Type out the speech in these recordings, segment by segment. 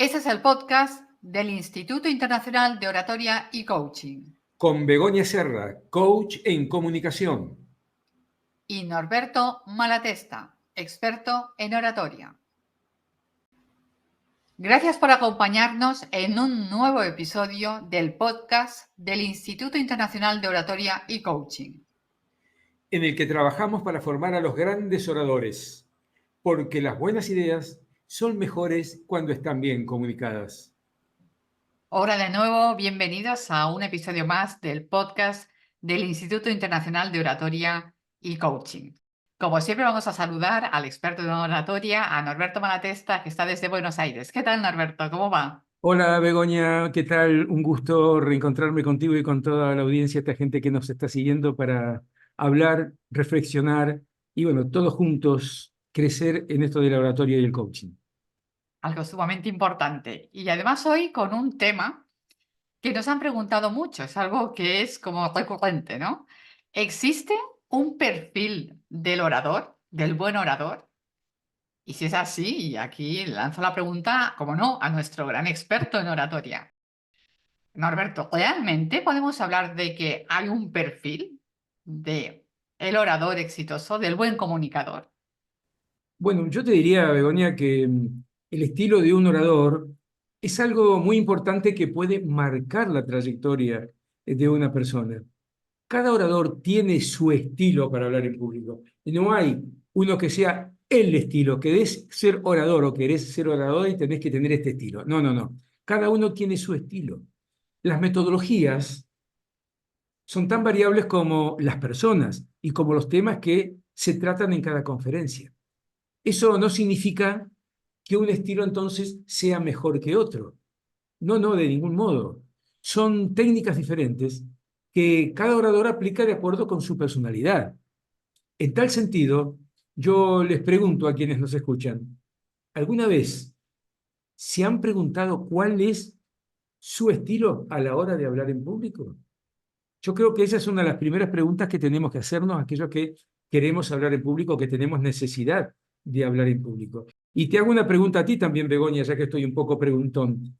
Este es el podcast del Instituto Internacional de Oratoria y Coaching. Con Begoña Serra, coach en comunicación. Y Norberto Malatesta, experto en oratoria. Gracias por acompañarnos en un nuevo episodio del podcast del Instituto Internacional de Oratoria y Coaching, En el que trabajamos para formar a los grandes oradores, porque las buenas ideas son mejores cuando están bien comunicadas. Hola de nuevo, bienvenidos a un episodio más del podcast del Instituto Internacional de Oratoria y Coaching. Como siempre vamos a saludar al experto en oratoria, a Norberto Malatesta, que está desde Buenos Aires. ¿Qué tal, Norberto? ¿Cómo va? Hola Begoña, ¿qué tal? Un gusto reencontrarme contigo y con toda la audiencia, esta gente que nos está siguiendo para hablar, reflexionar y bueno, todos juntos crecer en esto de la oratoria y el coaching. Algo sumamente importante. Y además hoy con un tema que nos han preguntado mucho, es algo que es como recurrente, ¿no? ¿Existe un perfil del orador, del buen orador? Y si es así, aquí lanzo la pregunta, como no, a nuestro gran experto en oratoria. Norberto, ¿realmente podemos hablar de que hay un perfil de el orador exitoso, del buen comunicador? Bueno, yo te diría, Begoña, que el estilo de un orador es algo muy importante que puede marcar la trayectoria de una persona. Cada orador tiene su estilo para hablar en público. Y no hay uno que sea el estilo. Querés ser orador o querés ser orador y tenés que tener este estilo. No, no, no. Cada uno tiene su estilo. Las metodologías son tan variables como las personas y como los temas que se tratan en cada conferencia. Eso no significa que un estilo entonces sea mejor que otro. No, no, de ningún modo. Son técnicas diferentes que cada orador aplica de acuerdo con su personalidad. En tal sentido, yo les pregunto a quienes nos escuchan, ¿alguna vez se han preguntado cuál es su estilo a la hora de hablar en público? Yo creo que esa es una de las primeras preguntas que tenemos que hacernos aquellos que queremos hablar en público, que tenemos necesidad de hablar en público. Y te hago una pregunta a ti también, Begoña, ya que estoy un poco preguntón.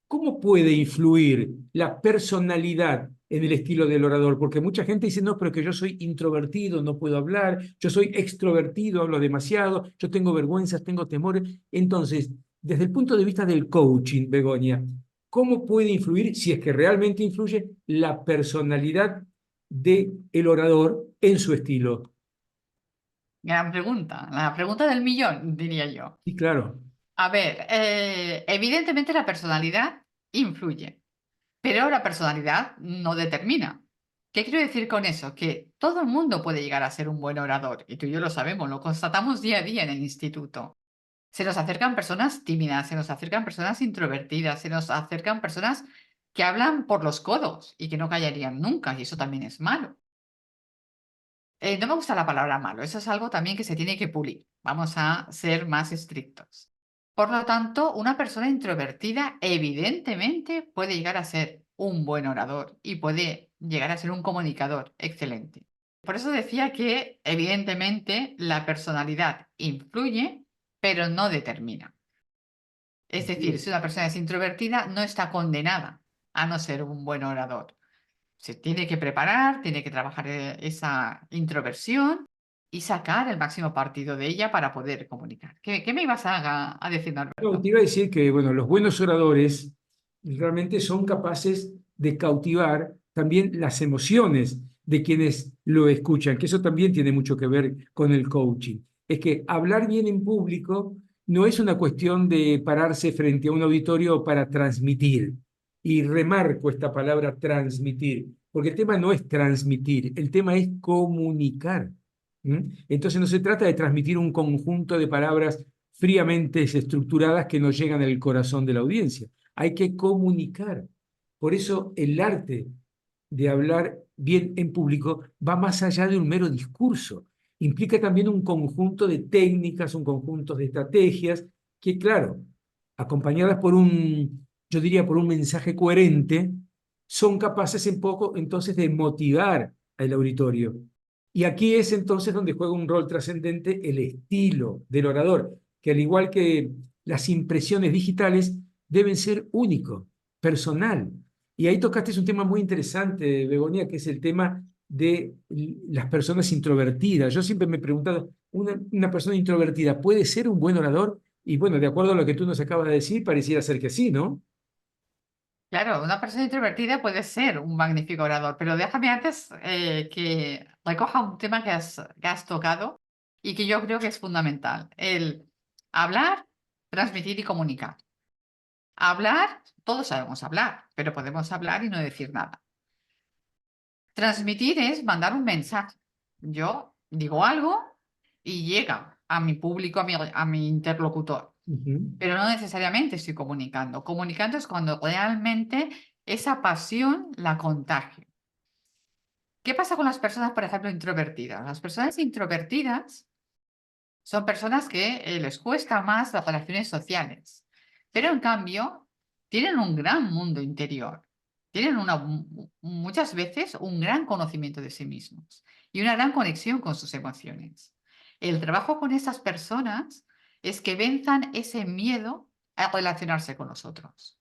¿Cómo puede influir la personalidad en el estilo del orador? Porque mucha gente dice, no, pero que yo soy introvertido, no puedo hablar, yo soy extrovertido, hablo demasiado, yo tengo vergüenzas, tengo temores. Entonces, desde el punto de vista del coaching, Begoña, ¿cómo puede influir, si es que realmente influye, la personalidad del orador en su estilo? Gran pregunta, la pregunta del millón, diría yo. Y claro, A ver, evidentemente la personalidad influye, pero la personalidad no determina. ¿Qué quiero decir con eso? Que todo el mundo puede llegar a ser un buen orador, y tú y yo lo sabemos, lo constatamos día a día en el instituto. Se nos acercan personas tímidas, se nos acercan personas introvertidas, se nos acercan personas que hablan por los codos y que no callarían nunca, y eso también es malo. No me gusta la palabra malo, eso es algo también que se tiene que pulir. Vamos a ser más estrictos. Por lo tanto, una persona introvertida evidentemente puede llegar a ser un buen orador y puede llegar a ser un comunicador excelente. Por eso decía que evidentemente la personalidad influye, pero no determina. Es decir, si una persona es introvertida, no está condenada a no ser un buen orador. Se tiene que preparar, tiene que trabajar esa introversión y sacar el máximo partido de ella para poder comunicar. ¿Qué me ibas a decir, no, Norberto? te iba a decir que bueno, los buenos oradores realmente son capaces de cautivar también las emociones de quienes lo escuchan, que eso también tiene mucho que ver con el coaching. Es que hablar bien en público no es una cuestión de pararse frente a un auditorio para transmitir. Y remarco esta palabra transmitir, porque el tema no es transmitir, el tema es comunicar. Entonces no se trata de transmitir un conjunto de palabras fríamente estructuradas que no llegan al corazón de la audiencia. Hay que comunicar. Por eso el arte de hablar bien en público va más allá de un mero discurso. Implica también un conjunto de técnicas, un conjunto de estrategias que, claro, acompañadas por yo diría, por un mensaje coherente, son capaces en poco entonces de motivar al auditorio. Y aquí es entonces donde juega un rol trascendente el estilo del orador, que al igual que las impresiones digitales deben ser único, personal. Y ahí tocaste un tema muy interesante, Begonia, que es el tema de las personas introvertidas. Yo siempre me he preguntado, ¿una persona introvertida puede ser un buen orador? Y bueno, de acuerdo a lo que tú nos acabas de decir, pareciera ser que sí, ¿no? Claro, una persona introvertida puede ser un magnífico orador, pero déjame antes que recoja un tema que has tocado y que yo creo que es fundamental, el hablar, transmitir y comunicar. Hablar, todos sabemos hablar, pero podemos hablar y no decir nada. Transmitir es mandar un mensaje. Yo digo algo y llega a mi público, a mi interlocutor, Ujú, pero no necesariamente estoy comunicando. Comunicando es cuando realmente esa pasión la contagio. ¿Qué pasa con las personas, por ejemplo, introvertidas? Las personas introvertidas son personas que les cuesta más las relaciones sociales, pero en cambio tienen un gran mundo interior, tienen muchas veces un gran conocimiento de sí mismos y una gran conexión con sus emociones. El trabajo con esas personas es que venzan ese miedo a relacionarse con los otros.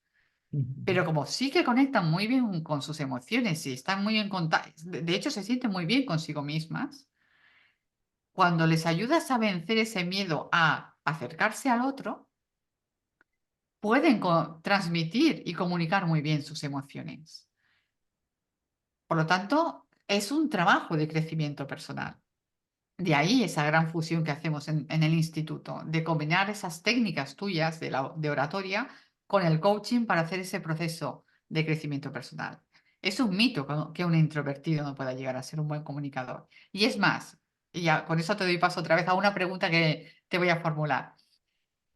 ujú. Pero como sí que conectan muy bien con sus emociones y están muy en contacto, de hecho se sienten muy bien consigo mismas, cuando les ayudas a vencer ese miedo a acercarse al otro, pueden transmitir y comunicar muy bien sus emociones. Por lo tanto, es un trabajo de crecimiento personal. De ahí esa gran fusión que hacemos en el instituto, de combinar esas técnicas tuyas de oratoria con el coaching para hacer ese proceso de crecimiento personal. Es un mito que un introvertido no pueda llegar a ser un buen comunicador. Y es más, y ya con eso te doy paso otra vez a una pregunta que te voy a formular.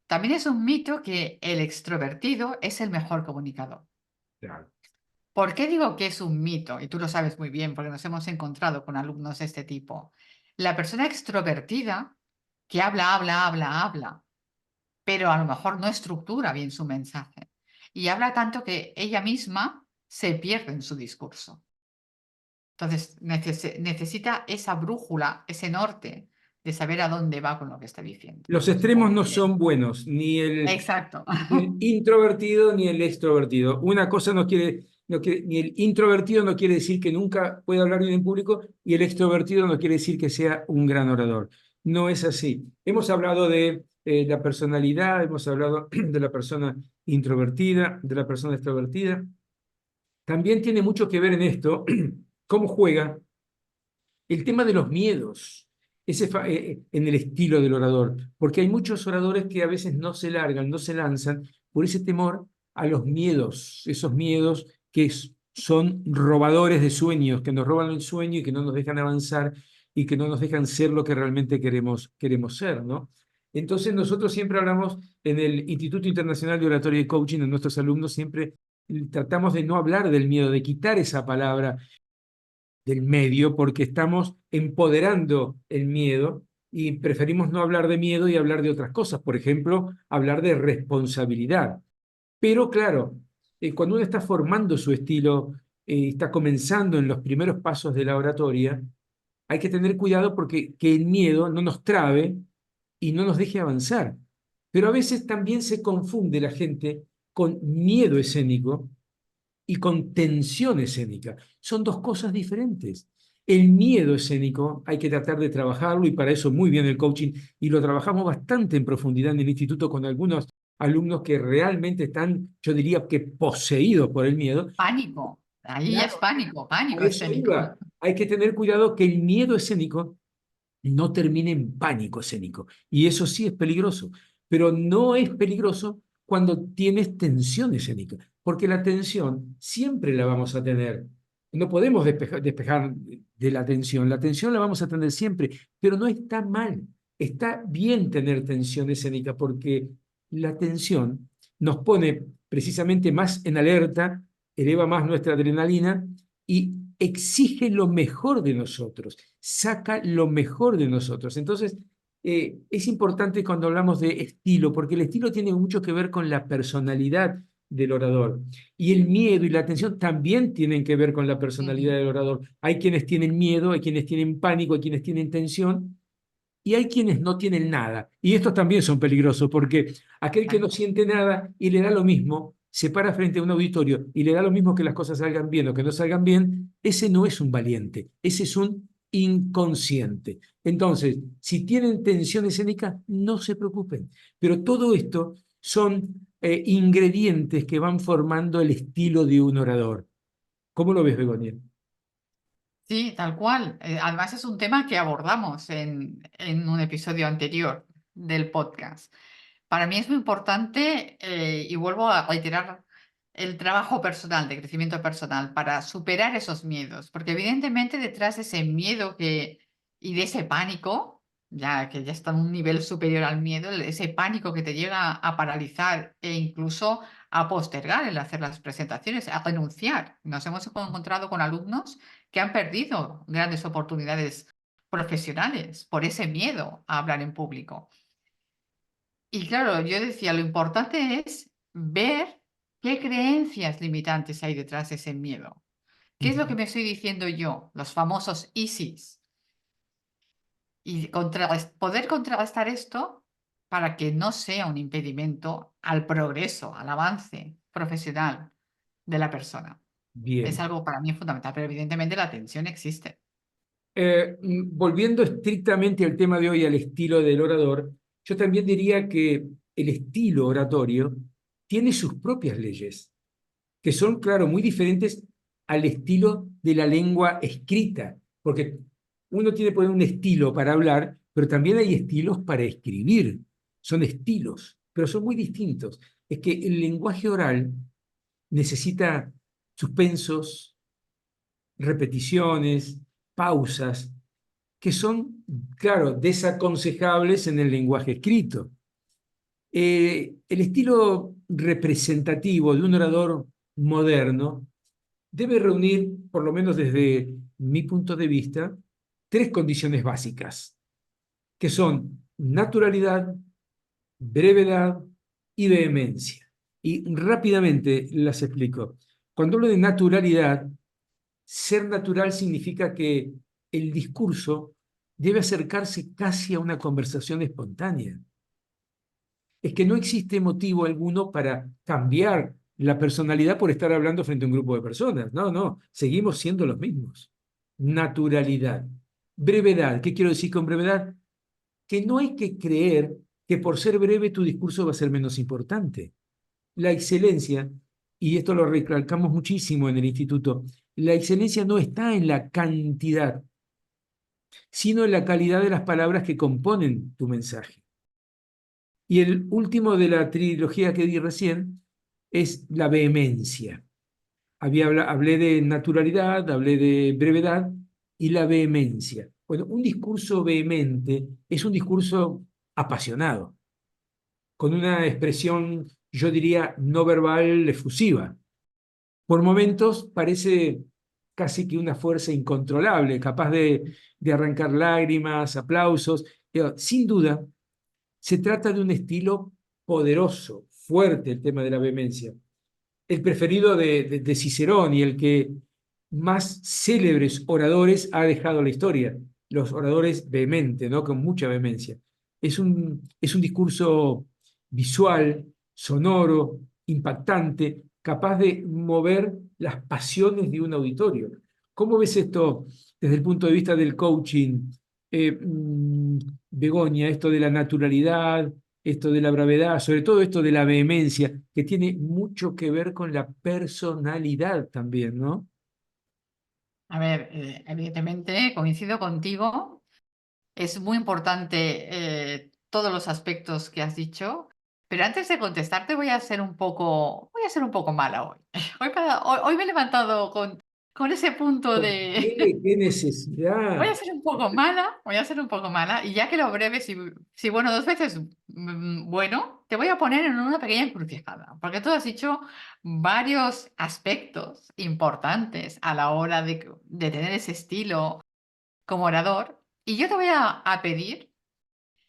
También es un mito que el extrovertido es el mejor comunicador. Claro. ¿Por qué digo que es un mito? Y tú lo sabes muy bien porque nos hemos encontrado con alumnos de este tipo. La persona extrovertida que habla, habla, habla, habla, pero a lo mejor no estructura bien su mensaje. Y habla tanto que ella misma se pierde en su discurso. Entonces necesita esa brújula, ese norte de saber a dónde va con lo que está diciendo. Los extremos Supongo no que... son buenos, Exacto. ni el introvertido ni el extrovertido. Una cosa ni el introvertido no quiere decir que nunca pueda hablar bien en público y el extrovertido no quiere decir que sea un gran orador. No es así. Hemos hablado de la personalidad, hemos hablado de la persona introvertida, de la persona extrovertida. También tiene mucho que ver en esto cómo juega el tema de los miedos, en el estilo del orador, porque hay muchos oradores que a veces no se largan, no se lanzan por ese temor a los miedos, esos miedos que son robadores de sueños, que nos roban el sueño y que no nos dejan avanzar y que no nos dejan ser lo que realmente queremos ser, ¿no? Entonces nosotros siempre hablamos en el Instituto Internacional de Oratoria y Coaching, en nuestros alumnos siempre tratamos de no hablar del miedo, de quitar esa palabra del medio porque estamos empoderando el miedo y preferimos no hablar de miedo y hablar de otras cosas, por ejemplo, hablar de responsabilidad. Pero claro, cuando uno está formando su estilo, está comenzando en los primeros pasos de la oratoria, hay que tener cuidado porque que el miedo no nos trabe y no nos deje avanzar. Pero a veces también se confunde la gente con miedo escénico y con tensión escénica. Son dos cosas diferentes. El miedo escénico hay que tratar de trabajarlo y para eso muy bien el coaching y lo trabajamos bastante en profundidad en el instituto con algunos alumnos que realmente están, yo diría que poseídos por el miedo. Pánico. Ahí es Claro, pánico, a pánico eso escénico. iba. Hay que tener cuidado que el miedo escénico no termine en pánico escénico. Y eso sí es peligroso, pero no es peligroso cuando tienes tensión escénica, porque la tensión siempre la vamos a tener. No podemos despejar de la tensión la vamos a tener siempre, pero no está mal. Está bien tener tensión escénica porque la tensión nos pone precisamente más en alerta, eleva más nuestra adrenalina y exige lo mejor de nosotros, saca lo mejor de nosotros. Entonces, es importante cuando hablamos de estilo, porque el estilo tiene mucho que ver con la personalidad del orador. Y el miedo y la tensión también tienen que ver con la personalidad Ujú. del orador. Hay quienes tienen miedo, hay quienes tienen pánico, hay quienes tienen tensión, y hay quienes no tienen nada. Y estos también son peligrosos porque aquel que no Exacto. siente nada y le da lo mismo, se para frente a un auditorio y le da lo mismo que las cosas salgan bien o que no salgan bien, ese no es un valiente, ese es un inconsciente. Entonces, si tienen tensión escénica, no se preocupen. Pero todo esto son ingredientes que van formando el estilo de un orador. ¿Cómo lo ves, Begoña? Sí, tal cual. Además es un tema que abordamos en un episodio anterior del podcast. Para mí es muy importante, y vuelvo a reiterar, el trabajo personal, de crecimiento personal, para superar esos miedos, porque evidentemente detrás de ese miedo y de ese pánico, ya que ya está en un nivel superior al miedo, ese pánico que te llega a paralizar e incluso a postergar el hacer las presentaciones, a renunciar. Nos hemos encontrado con alumnos que han perdido grandes oportunidades profesionales por ese miedo a hablar en público. Y claro, yo decía, lo importante es ver qué creencias limitantes hay detrás de ese miedo. ¿Qué es lo que me estoy diciendo yo? Los famosos ISIS. Y poder contrarrestar esto para que no sea un impedimento al progreso, al avance profesional de la persona. Es Bien. algo para mí fundamental, pero evidentemente la tensión existe. Volviendo estrictamente al tema de hoy, al estilo del orador, yo también diría que el estilo oratorio tiene sus propias leyes, que son, claro, muy diferentes al estilo de la lengua escrita, porque uno tiene que poner un estilo para hablar, pero también hay estilos para escribir. Son estilos, pero son muy distintos. Es que el lenguaje oral necesita suspensos, repeticiones, pausas, que son, claro, desaconsejables en el lenguaje escrito. El estilo representativo de un orador moderno debe reunir, por lo menos desde mi punto de vista, tres condiciones básicas, que son naturalidad, brevedad y vehemencia. Y rápidamente las explico. Cuando hablo de naturalidad, ser natural significa que el discurso debe acercarse casi a una conversación espontánea. Es que no existe motivo alguno para cambiar la personalidad por estar hablando frente a un grupo de personas. No, no, seguimos siendo los mismos. Naturalidad. Brevedad. ¿Qué quiero decir con brevedad? Que no hay que creer que por ser breve tu discurso va a ser menos importante. La excelencia, y esto lo recalcamos muchísimo en el instituto, la excelencia no está en la cantidad, sino en la calidad de las palabras que componen tu mensaje. Y el último de la trilogía que di recién es la vehemencia. Hablé de naturalidad, hablé de brevedad y la vehemencia. Bueno, un discurso vehemente es un discurso apasionado, con una expresión, yo diría, no verbal efusiva. Por momentos parece casi que una fuerza incontrolable, capaz de arrancar lágrimas, aplausos. Pero, sin duda, se trata de un estilo poderoso, fuerte el tema de la vehemencia. El preferido de Cicerón y el que más célebres oradores ha dejado la historia, los oradores vehementes, ¿no? Con mucha vehemencia. Es un discurso visual, sonoro, impactante, capaz de mover las pasiones de un auditorio. ¿Cómo ves esto desde el punto de vista del coaching, eh, mm, Begoña, esto de la naturalidad, esto de la brevedad, sobre todo esto de la vehemencia, que tiene mucho que ver con la personalidad también, ¿no? A ver, evidentemente coincido contigo. Es muy importante todos los aspectos que has dicho, pero antes de contestarte voy a ser un poco mala hoy. Hoy me he levantado con ese punto ¿Por de qué? ¿Qué voy a necesidad? ser un poco mala, voy a ser un poco mala, y ya que lo breve, si bueno, dos veces bueno, te voy a poner en una pequeña encrucijada, porque tú has dicho varios aspectos importantes a la hora de tener ese estilo como orador, y yo te voy a pedir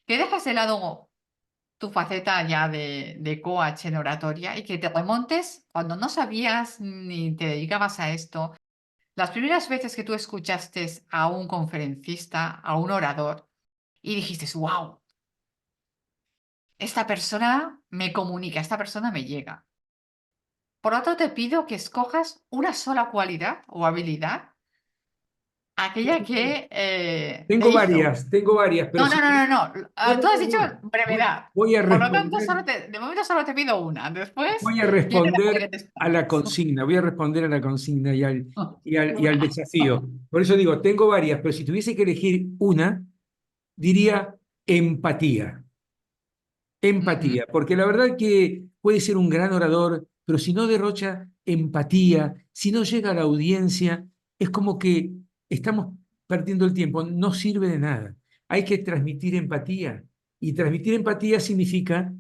que dejas de lado tu faceta ya de coach en oratoria y que te remontes cuando no sabías ni te dedicabas a esto. Las primeras veces que tú escuchaste a un conferencista, a un orador, y dijiste, wow, esta persona me comunica, esta persona me llega. Por lo tanto, te pido que escojas una sola cualidad o habilidad, aquella que te hizo. Tengo varias, pero No, no, si... no, no, no. No, no, Tú has no, dicho no. brevedad. Voy a Por lo tanto, responder, de momento solo te pido una. Después, voy a quiero dejar que responder te a la expandas. consigna, voy a responder a la consigna y al desafío. Por eso digo, tengo varias, pero si tuviese que elegir una, diría empatía. Ujú. Empatía, porque la verdad que puede ser un gran orador, pero si no derrocha empatía, si no llega a la audiencia, es como que estamos perdiendo el tiempo, no sirve de nada. Hay que transmitir empatía, y transmitir empatía significa,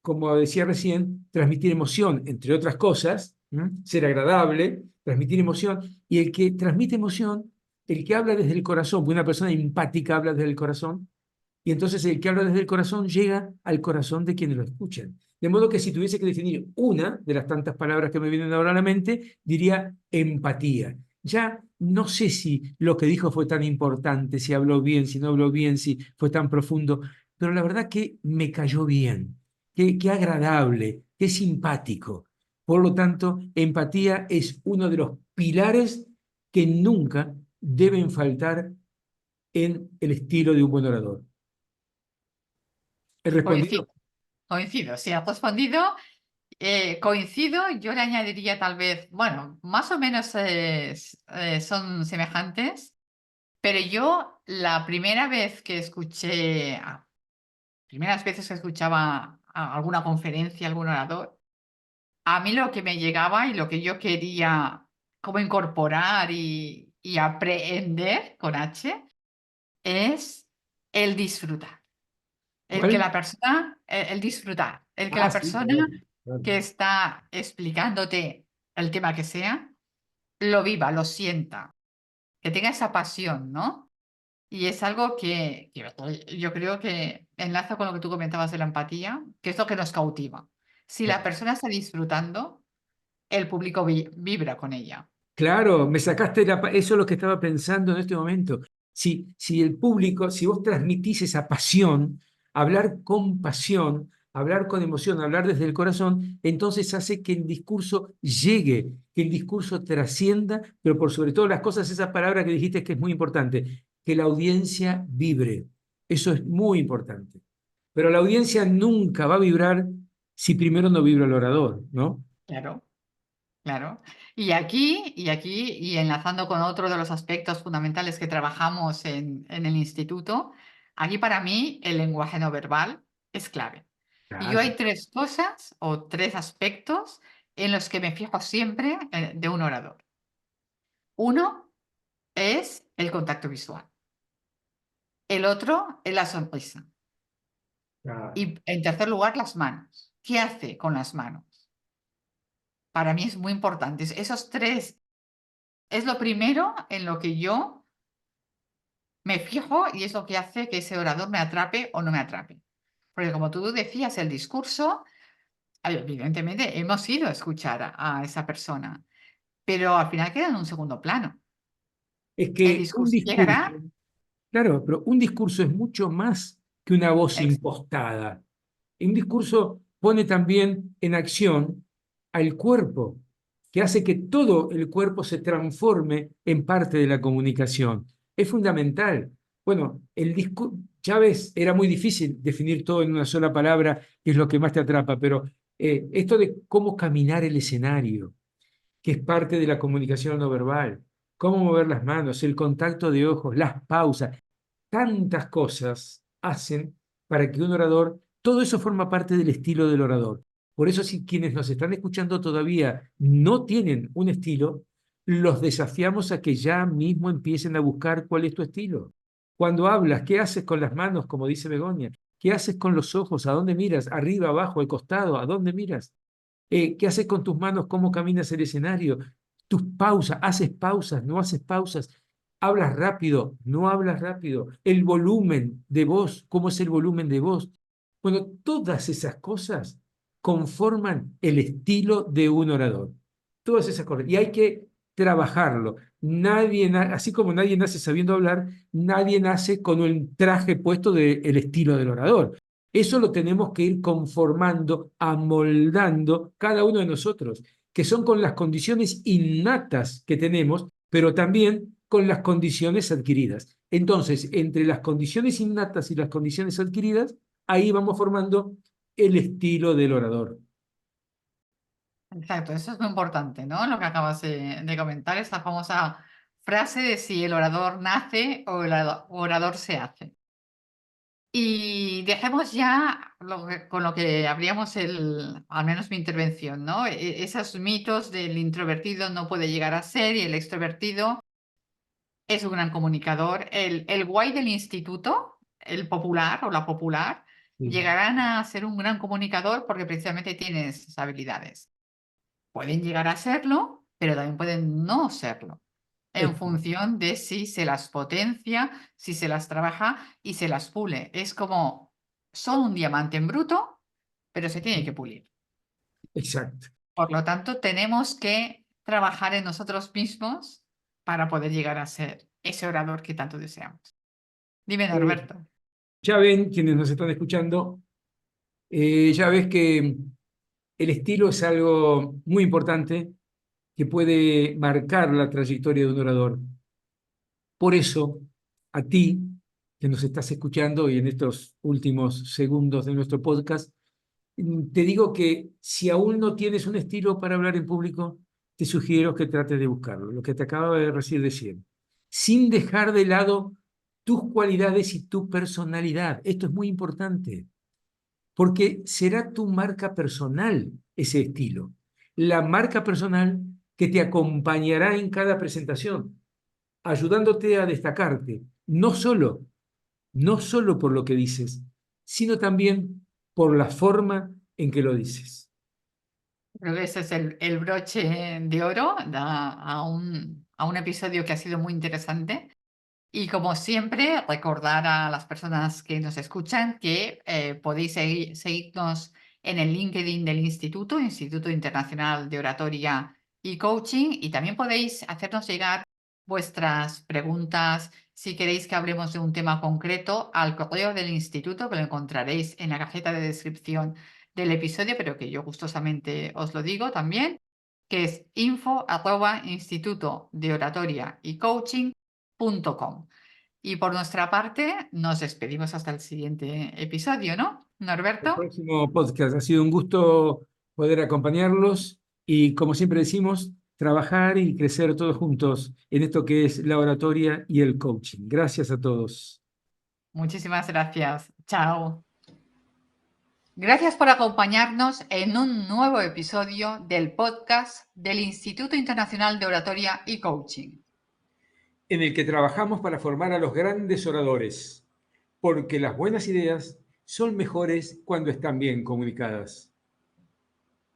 como decía recién, transmitir emoción, entre otras cosas, ¿m? Ser agradable, transmitir emoción, y el que transmite emoción, el que habla desde el corazón, porque una persona empática habla desde el corazón, y entonces el que habla desde el corazón llega al corazón de quienes lo escuchan. De modo que si tuviese que definir una de las tantas palabras que me vienen ahora a la mente, diría empatía. Ya no sé si lo que dijo fue tan importante, si habló bien, si no habló bien, si fue tan profundo, pero la verdad que me cayó bien, que agradable, que simpático. Por lo tanto, empatía es uno de los pilares que nunca deben faltar en el estilo de un buen orador. ¿He respondido? Coincido, coincido. Si has respondido, coincido. Yo le añadiría tal vez, bueno, más o menos son semejantes, pero yo la primera vez que escuché, primeras veces que escuchaba alguna conferencia, algún orador, a mí lo que me llegaba y lo que yo quería como incorporar y aprender con H es el disfrutar. El que ¿Cuál? la persona, el disfrutar, el que Ah, la sí, persona claro, claro. que está explicándote el tema que sea, lo viva, lo sienta, que tenga esa pasión, ¿no? Y es algo que yo creo que enlaza con lo que tú comentabas de la empatía, que es lo que nos cautiva. Si la persona está disfrutando, el público vibra con ella. Claro, me sacaste eso es lo que estaba pensando en este momento. Si el público, si vos transmitís esa pasión, hablar con pasión, hablar con emoción, hablar desde el corazón, entonces hace que el discurso llegue, que el discurso trascienda, pero por sobre todas las cosas, esa palabra que dijiste que es muy importante, que la audiencia vibre. Eso es muy importante. Pero la audiencia nunca va a vibrar si primero no vibra el orador, ¿no? Claro, claro. Y enlazando con otro de los aspectos fundamentales que trabajamos en el instituto, aquí para mí el lenguaje no verbal es clave. Y yo Claro. hay tres cosas o tres aspectos en los que me fijo siempre de un orador. Uno es el contacto visual. El otro es la sonrisa. Claro. Y en tercer lugar, las manos. ¿Qué hace con las manos? Para mí es muy importante. Esos tres es lo primero en lo que yo me fijo y es lo que hace que ese orador me atrape o no me atrape. Porque como tú decías, el discurso, evidentemente hemos ido a escuchar a esa persona, pero al final queda en un segundo plano. Es El que un discurso discurso, llegará. claro, pero un discurso es mucho más que una voz ex- impostada. Un discurso pone también en acción al cuerpo, que hace que todo el cuerpo se transforme en parte de la comunicación. Es fundamental. Bueno, ya ves, era muy difícil definir todo en una sola palabra, que es lo que más te atrapa, pero esto de cómo caminar el escenario, que es parte de la comunicación no verbal, cómo mover las manos, el contacto de ojos, las pausas, tantas cosas hacen para que un orador, todo eso forma parte del estilo del orador. Por eso si quienes nos están escuchando todavía no tienen un estilo, los desafiamos a que ya mismo empiecen a buscar cuál es tu estilo. Cuando hablas, ¿qué haces con las manos, como dice Begoña? ¿Qué haces con los ojos? ¿A dónde miras? ¿Arriba, abajo, al costado? ¿A dónde miras? ¿Qué haces con tus manos? ¿Cómo caminas el escenario? Tus pausas, ¿haces pausas? ¿No haces pausas? ¿Hablas rápido? ¿No hablas rápido? El volumen de voz, ¿cómo es el volumen de voz? Bueno, todas esas cosas conforman el estilo de un orador. Todas esas cosas. Y hay que trabajarlo. Así como nadie nace sabiendo hablar, nadie nace con un traje puesto del estilo del orador. Eso lo tenemos que ir conformando, amoldando cada uno de nosotros, que son con las condiciones innatas que tenemos, pero también con las condiciones adquiridas. Entonces, entre las condiciones innatas y las condiciones adquiridas, ahí vamos formando el estilo del orador. Exacto, eso es muy importante, ¿no? Lo que acabas de comentar, esa famosa frase de si el orador nace o el orador se hace. Y dejemos ya con lo que abríamos al menos mi intervención, ¿no? Esos mitos del introvertido no puede llegar a ser y el extrovertido es un gran comunicador. El guay del instituto, el popular o la popular, Sí, llegarán a ser un gran comunicador porque precisamente tienen esas habilidades. Pueden llegar a serlo, pero también pueden no serlo, en esto, función de si se las potencia, si se las trabaja y se las pule. Es como, son un diamante en bruto, pero se tiene que pulir. exacto. Por lo tanto, tenemos que trabajar en nosotros mismos para poder llegar a ser ese orador que tanto deseamos. Dime, Eh, Norberto. ya ven, quienes nos están escuchando, ya ves que el estilo es algo muy importante que puede marcar la trayectoria de un orador. Por eso, a ti, que nos estás escuchando y en estos últimos segundos de nuestro podcast, te digo que si aún no tienes un estilo para hablar en público, te sugiero que trates de buscarlo, lo que te acabo de decir, sin dejar de lado tus cualidades y tu personalidad. Esto es muy importante, porque será tu marca personal ese estilo, la marca personal que te acompañará en cada presentación, ayudándote a destacarte, no solo por lo que dices, sino también por la forma en que lo dices. Creo que ese es el broche de oro a un episodio que ha sido muy interesante. Y como siempre, recordar a las personas que nos escuchan que podéis seguirnos en el LinkedIn del Instituto, Instituto Internacional de Oratoria y Coaching, y también podéis hacernos llegar vuestras preguntas si queréis que hablemos de un tema concreto al correo del instituto, que lo encontraréis en la cajeta de descripción del episodio, pero que yo gustosamente os lo digo también, que es info@instituto de oratoria y coaching.com. Y por nuestra parte, nos despedimos hasta el siguiente episodio, ¿no, El Norberto? próximo podcast ha sido un gusto poder acompañarlos y, como siempre decimos, trabajar y crecer todos juntos en esto que es la oratoria y el coaching. Gracias a todos. Muchísimas gracias. Chao. Gracias por acompañarnos en un nuevo episodio del podcast del Instituto Internacional de Oratoria y Coaching. En el que trabajamos para formar a los grandes oradores, porque las buenas ideas son mejores cuando están bien comunicadas.